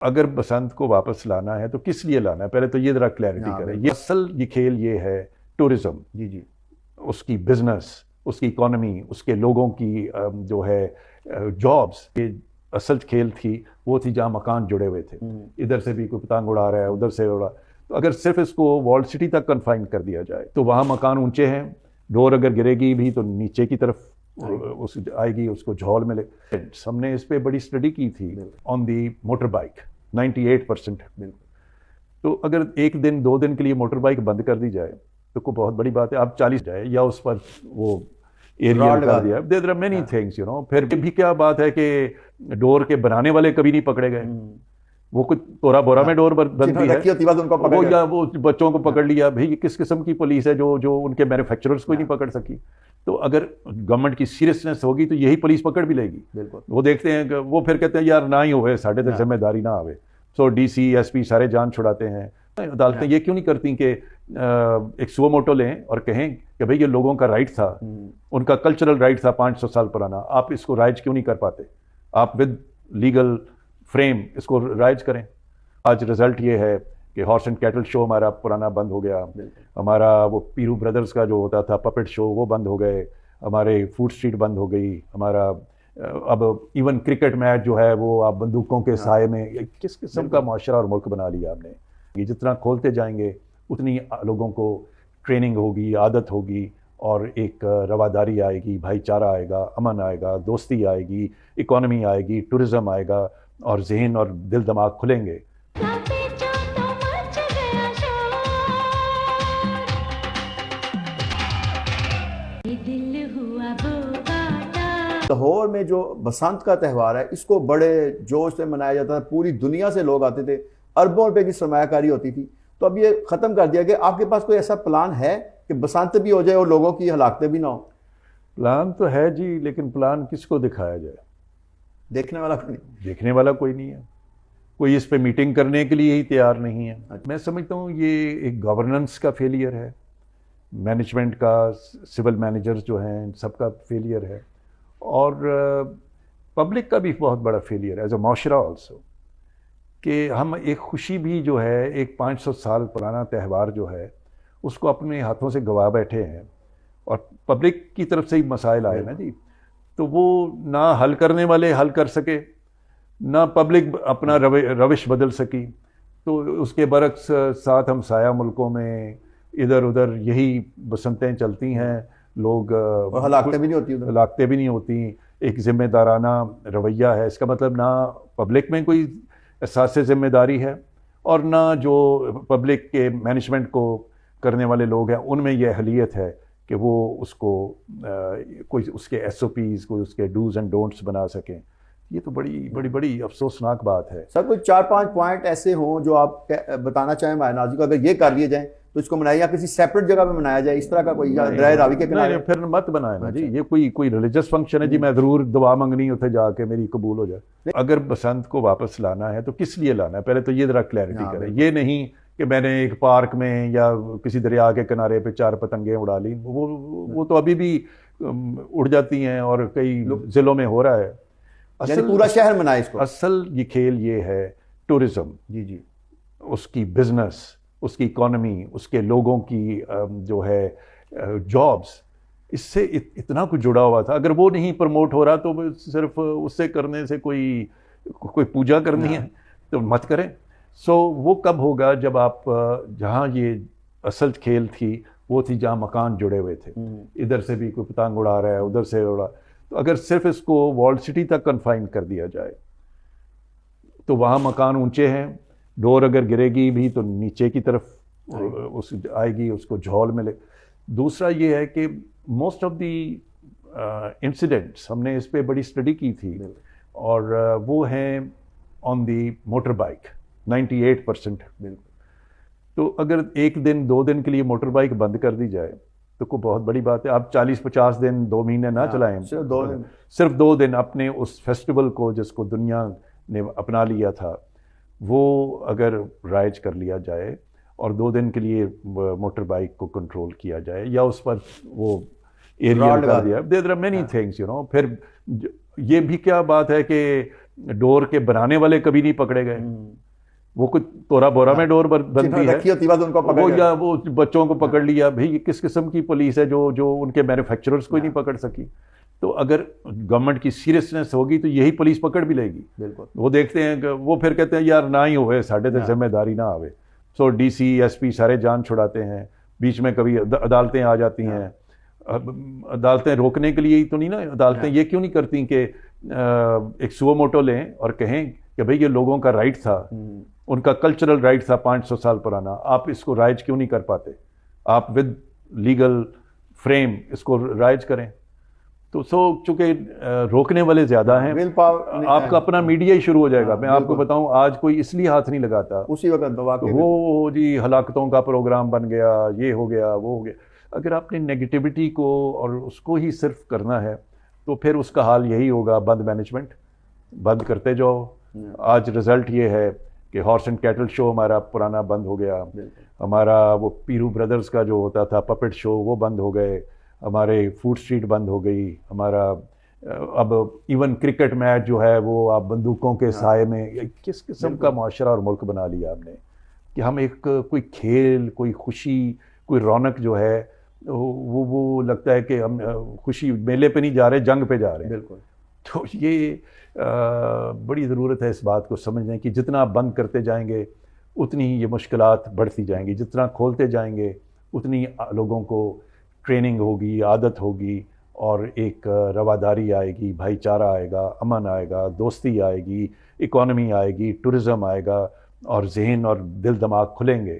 اگر بسنت کو واپس لانا ہے تو کس لیے لانا ہے، پہلے تو یہ ذرا کلیئرٹی کریں. یہ اصل یہ کھیل یہ ہے ٹورزم، جی اس کی بزنس، اس کی اکانومی، اس کے لوگوں کی جو ہے جابس. یہ اصل کھیل تھی وہ تھی جہاں مکان جڑے ہوئے تھے، ادھر سے بھی کوئی پتنگ اڑا رہا ہے، ادھر سے اڑا. تو اگر صرف اس کو والڈ سٹی تک کنفائن کر دیا جائے تو وہاں مکان اونچے ہیں، ڈور اگر گرے گی بھی تو نیچے کی طرف آئے گی، اس کو جھول ملے. ہم نے اس پہ بڑی اسٹڈی کی تھی آن دی موٹر بائک 98%. تو اگر ایک دن 2 دن کے لیے موٹر بائک بند کر دی جائے تو کوئی بہت بڑی بات ہے. آپ 40 جائے یا اس پر وہ ایریا کر دیا. There are many things, you know. پھر بھی کیا بات ہے کہ ڈور کے بنانے والے کبھی نہیں پکڑے گئے. وہ کچھ تورا بورا میں ڈور بنتی ہے، یا وہ بچوں کو پکڑ لیا. بھائی کس قسم کی پولیس ہے جو ان کے مینوفیکچررز کو ہی نہیں پکڑ سکی. تو اگر گورنمنٹ کی سیریسنس ہوگی تو یہی پولیس پکڑ بھی لے گی. وہ دیکھتے ہیں کہ وہ پھر کہتے ہیں یار نہ ہی ہوئے، ساڑھے تک ذمہ داری نہ آوے. سو ڈی سی ایس پی سارے جان چھڑاتے ہیں. عدالتیں یہ کیوں نہیں کرتی کہ ایک سو موٹو لیں اور کہیں کہ بھئی یہ لوگوں کا رائٹ تھا، ان کا کلچرل رائٹ تھا 500 سال پرانا، آپ اس کو رائج کیوں نہیں کر پاتے؟ آپ ود لیگل فریم اس کو رائج کریں. آج رزلٹ یہ ہے کہ ہارس اینڈ کیٹل شو ہمارا پرانا بند ہو گیا، ہمارا وہ پیرو بردرز کا جو ہوتا تھا پپٹ شو وہ بند ہو گئے، ہمارے فوڈ اسٹریٹ بند ہو گئی، ہمارا اب ایون کرکٹ میچ جو ہے وہ آپ بندوقوں کے سائے میں. کس قسم کا معاشرہ اور ملک بنا لیا ہم نے. یہ جتنا کھولتے جائیں گے اتنی لوگوں کو ٹریننگ ہوگی، عادت ہوگی، اور ایک رواداری آئے گی، بھائی چارہ آئے گا، امن آئے گا، دوستی آئے گی، اکانومی آئے گی، ٹورزم آئے گا، اور ذہن اور دل دماغ کھلیں گے. لاہور میں جو بسنت کا تہوار ہے اس کو بڑے جوش سے منایا جاتا تھا، پوری دنیا سے لوگ آتے تھے، اربوں روپے کی سرمایہ کاری ہوتی تھی. تو اب یہ ختم کر دیا کہ آپ کے پاس کوئی ایسا پلان ہے کہ بسنت بھی ہو جائے اور لوگوں کی ہلاکتیں بھی نہ ہوں؟ پلان تو ہے جی، لیکن پلان کس کو دکھایا جائے؟ دیکھنے والا کوئی نہیں. دیکھنے والا کوئی نہیں ہے، کوئی اس پہ میٹنگ کرنے کے لیے ہی تیار نہیں ہے. میں سمجھتا ہوں یہ ایک گورننس کا فیلئر ہے، مینجمنٹ کا، سول مینیجرز جو ہیں سب کا فیلئر ہے، اور پبلک کا بھی بہت بڑا فیلئر ہے ایز اے معاشرہ آلسو. کہ ہم ایک خوشی بھی جو ہے ایک 500 سال پرانا تہوار جو ہے اس کو اپنے ہاتھوں سے گوا بیٹھے ہیں، اور پبلک کی طرف سے ہی مسائل آئے نا جی. تو وہ نہ حل کرنے والے حل کر سکے، نہ پبلک اپنا روش بدل سکی. تو اس کے برعکس ساتھ ہمسایہ ملکوں میں ادھر ادھر یہی بسنتیں چلتی ہیں. لوگ ہلاکتیں بھی نہیں ہوتی. ایک ذمہ دارانہ رویہ ہے. اس کا مطلب نہ پبلک میں کوئی احساس ذمہ داری ہے، اور نہ جو پبلک کے مینجمنٹ کو کرنے والے لوگ ہیں ان میں یہ اہلیت ہے کہ وہ اس کو کوئی اس کے ایس او پیز، کوئی اس کے ڈوز اینڈ ڈونٹس بنا سکیں. یہ تو بڑی بڑی بڑی افسوسناک بات ہے. سر کوئی 4-5 پوائنٹ ایسے ہوں جو آپ بتانا چاہیں ہمارے ناظرین کو، اگر یہ کر لیے جائیں تو اس کو منایا، یا کسی سیپریٹ جگہ پہ منایا جائے، اس طرح کا کوئی درائے راوی کے کنارے؟ پھر مت بنائے نا جی. یہ کوئی ریلیجس فنکشن ہے جی میں ضرور دعا منگنی اتنے جا کے میری قبول ہو جائے. اگر بسنت کو واپس لانا ہے تو کس لیے لانا ہے، پہلے تو یہ ذرا کلیئرٹی کریں. یہ نہیں کہ میں نے ایک پارک میں یا کسی دریا کے کنارے پہ 4 پتنگیں اڑا لی. وہ تو ابھی بھی اڑ جاتی ہیں اور کئی ضلعوں میں ہو رہا ہے. یعنی پورا شہر منائے اس کو. اصل یہ کھیل یہ ہے ٹورزم، جی اس کی بزنس، اس کی اکانومی، اس کے لوگوں کی جو ہے جابس، اس سے اتنا کچھ جڑا ہوا تھا. اگر وہ نہیں پروموٹ ہو رہا تو صرف اس سے کرنے سے کوئی پوجا کرنی ہے تو مت کریں. سو وہ کب ہوگا جب آپ جہاں یہ اصل کھیل تھی وہ تھی جہاں مکان جڑے ہوئے تھے، ادھر سے بھی کوئی پتنگ اڑا رہا ہے، ادھر سے اڑا. تو اگر صرف اس کو والڈ سٹی تک کنفائن کر دیا جائے تو وہاں مکان اونچے ہیں، ڈور اگر گرے گی بھی تو نیچے کی طرف آئے گی، اس کو جھول ملے. دوسرا یہ ہے کہ موسٹ آف دی انسیڈنٹس ہم نے اس پہ بڑی اسٹڈی کی تھی، اور وہ ہیں آن دی موٹر بائک 98%. تو اگر ایک دن 2 دن کے لیے موٹر بائک بند کر دی جائے تو کوئی بہت بڑی بات ہے. آپ 40-50 دن 2 مہینے نہ چلائیں، صرف 2 دن اپنے اس فیسٹیول کو جس کو دنیا نے اپنا لیا تھا وہ اگر رائج کر لیا جائے اور 2 دن کے لیے موٹر بائک کو کنٹرول کیا جائے یا اس پر وہ ایریا کر دیا. There are many things, you know. پھر یہ بھی کیا بات ہے کہ ڈور کے بنانے والے کبھی نہیں پکڑے گئے. وہ کچھ تورا بورا میں ڈور بنتی ہے, رکھی ہوتی بات ان کو پکڑ وہ گئے. یا وہ بچوں کو پکڑ لیا. بھئی یہ کس قسم کی پولیس ہے جو ان کے مینوفیکچررز کو ہی نہیں پکڑ سکی. تو اگر گورنمنٹ کی سیریسنس ہوگی تو یہی پولیس پکڑ بھی لے گی. بالکل. وہ دیکھتے ہیں کہ وہ پھر کہتے ہیں یار نہ ہی ہوئے ساڈے تے ذمہ داری نہ آوے. سو ڈی سی ایس پی سارے جان چھڑاتے ہیں, بیچ میں کبھی عدالتیں آ جاتی ہیں. عدالتیں روکنے کے لیے ہی تو نہیں نا, عدالتیں یہ کیوں نہیں کرتی کہ ایک سو موٹو لیں اور کہیں کہ بھئی یہ لوگوں کا رائٹ تھا, ان کا کلچرل رائٹ تھا 500 سال پرانا, آپ اس کو رائج کیوں نہیں کر پاتے؟ آپ ود لیگل فریم اس کو رائج کریں. تو چونکہ روکنے والے زیادہ ہیں, آپ کا اپنا میڈیا ہی شروع ہو جائے گا. میں آپ کو بتاؤں آج کوئی اس لیے ہاتھ نہیں لگاتا اسی وقت وہ جی ہلاکتوں کا پروگرام بن گیا, یہ ہو گیا, وہ ہو گیا. اگر آپ نے نیگیٹیوٹی کو اور اس کو ہی صرف کرنا ہے تو پھر اس کا حال یہی ہوگا, بند مینجمنٹ, بند کرتے جاؤ. آج رزلٹ یہ ہے کہ ہارس اینڈ کیٹل شو ہمارا پرانا بند ہو گیا, ہمارا وہ پیرو بردرز کا جو ہوتا تھا پپٹ شو وہ بند ہو گئے, ہمارے فوڈ اسٹریٹ بند ہو گئی, ہمارا اب ایون کرکٹ میچ جو ہے وہ آپ بندوقوں کے سائے میں. کس قسم کا معاشرہ اور ملک بنا لیا ہم نے کہ ہم ایک کوئی کھیل, کوئی خوشی, کوئی رونق جو ہے وہ لگتا ہے کہ ہم خوشی میلے پہ نہیں جا رہے, جنگ پہ جا رہے ہیں. بالکل. تو یہ بڑی ضرورت ہے اس بات کو سمجھنے کی. جتنا بند کرتے جائیں گے اتنی ہی یہ مشکلات بڑھتی جائیں گی, جتنا کھولتے جائیں گے اتنی لوگوں کو ٹریننگ ہوگی, عادت ہوگی, اور ایک رواداری آئے گی, بھائی چارہ آئے گا, امن آئے گا, دوستی آئے گی, اکانومی آئے گی, ٹورزم آئے گا, اور ذہن اور دل دماغ کھلیں گے.